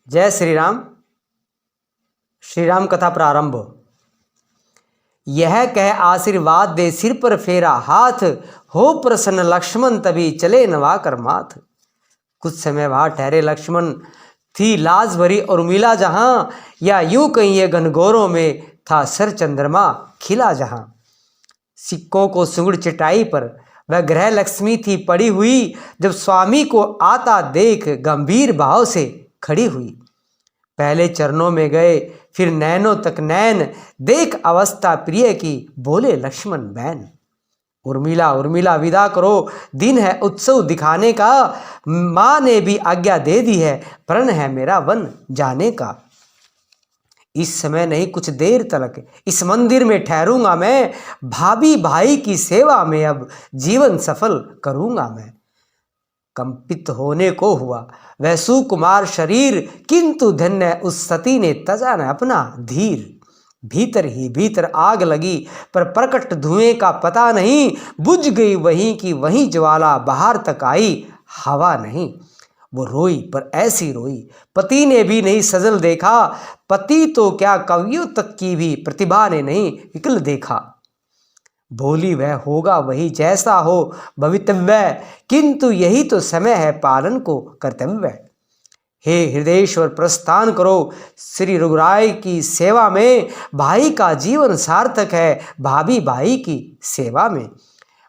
जय श्री राम। श्री राम कथा प्रारंभ। यह कह आशीर्वाद दे सिर पर फेरा हाथ, हो प्रसन्न लक्ष्मण तभी चले नवाकर माथ। कुछ समय वहां ठहरे लक्ष्मण, थी लाज भरी उर्मिला जहां, या यूं कहिए घनघोरों में था सर चंद्रमा खिला जहां। सिक्कों को सुगड़ चटाई पर वह ग्रह लक्ष्मी थी पड़ी हुई, जब स्वामी को आता देख गंभीर भाव से खड़ी हुई। पहले चरणों में गए फिर नैनों तक नैन, देख अवस्था प्रिय की बोले लक्ष्मण बैन। उर्मिला उर्मिला विदा करो, दिन है उत्सव दिखाने का, माँ ने भी आज्ञा दे दी है, प्रण है मेरा वन जाने का। इस समय नहीं कुछ देर तलक इस मंदिर में ठहरूंगा मैं, भाभी भाई की सेवा में अब जीवन सफल करूंगा मैं। कंपित होने को हुआ वह सुकुमार शरीर, किंतु धन्य उस सती ने तजा न अपना धीर। भीतर ही भीतर आग लगी पर प्रकट धुएं का पता नहीं, बुझ गई वहीं की वहीं ज्वाला, बाहर तक आई हवा नहीं। वो रोई पर ऐसी रोई पति ने भी नहीं सजल देखा, पति तो क्या कवियों तक की भी प्रतिभा ने नहीं विकल देखा। बोली वह होगा वही जैसा हो भवितव्य, किंतु यही तो समय है पालन को कर्तव्य। हे हृदयेश्वर प्रस्थान करो श्री रघुराय की सेवा में, भाई का जीवन सार्थक है भाभी भाई की सेवा में।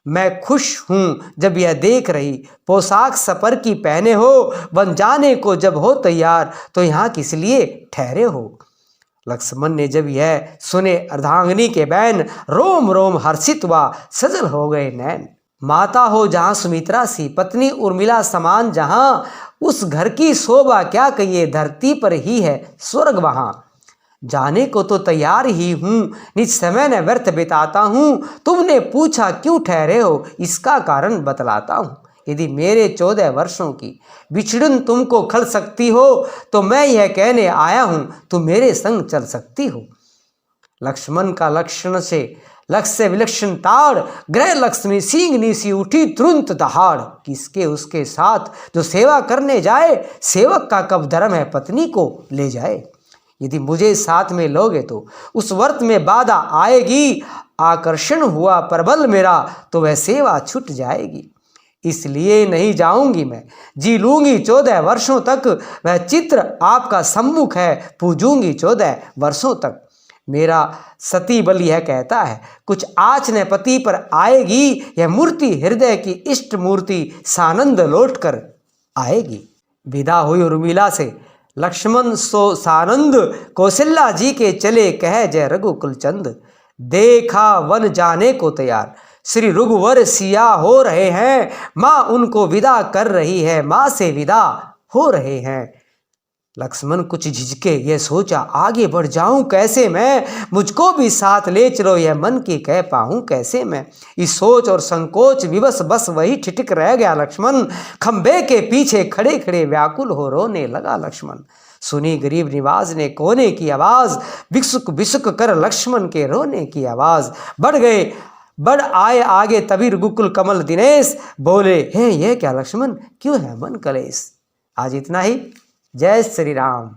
मैं खुश हूँ जब यह देख रही पोशाक सपर की पहने हो, बन जाने को जब हो तैयार तो यहाँ किस लिए ठहरे हो। लक्ष्मण ने जब यह सुने अर्धांगिनी के बैन, रोम रोम हर्षित हुआ सजल हो गए नैन। माता हो जहाँ सुमित्रा सी, पत्नी उर्मिला समान जहाँ, उस घर की शोभा क्या कहिए, धरती पर ही है स्वर्ग वहाँ। जाने को तो तैयार ही हूँ, निज समय न व्यर्थ बिताता हूँ, तुमने पूछा क्यों ठहरे हो, इसका कारण बतलाता हूँ। यदि मेरे 14 वर्षों की बिछड़न तुमको खल सकती हो, तो मैं यह कहने आया हूँ तुम मेरे संग चल सकती हो। लक्ष्मण का लक्षण से लक्ष्य विलक्षण ताड़, ग्रह लक्ष्मी सिंहनी सी उठी तुरंत दहाड़। किसके उसके साथ जो सेवा करने जाए, सेवक का कब धर्म है पत्नी को ले जाए। यदि मुझे साथ में लोगे तो उस व्रत में बाधा आएगी, आकर्षण हुआ प्रबल मेरा तो वह सेवा छूट जाएगी। इसलिए नहीं जाऊंगी मैं, जी लूंगी 14 वर्षों तक, वह चित्र आपका सम्मुख है पूजूंगी 14 वर्षों तक। मेरा सती बल यह कहता है कुछ आँच न पति पर आएगी, यह मूर्ति हृदय की इष्ट मूर्ति सानंद लौट कर आएगी। विदा हुई उर्मिला से लक्ष्मण सो सानंद, कौशल्या जी के चले कह जय रघुकुल चंद। देखा वन जाने को तैयार श्री रघुवर सिया हो रहे हैं, माँ उनको विदा कर रही है, माँ से विदा हो रहे हैं। लक्ष्मण कुछ झिझके यह सोचा आगे बढ़ जाऊं कैसे मैं, मुझको भी साथ ले चलो यह मन की कह पाऊं कैसे मैं। इस सोच और संकोच विवश बस वही ठिठक रह गया लक्ष्मण, खंबे के पीछे खड़े खड़े व्याकुल हो रोने लगा लक्ष्मण। सुनी गरीब निवाज ने कोने की आवाज, बिसुक बिसुक कर लक्ष्मण के रोने की आवाज। बढ़ आए आगे तभी रघुकुल कमल दिनेश, बोले हे ये क्या लक्ष्मण क्यों है मन कलेश। आज इतना ही। जय श्री राम।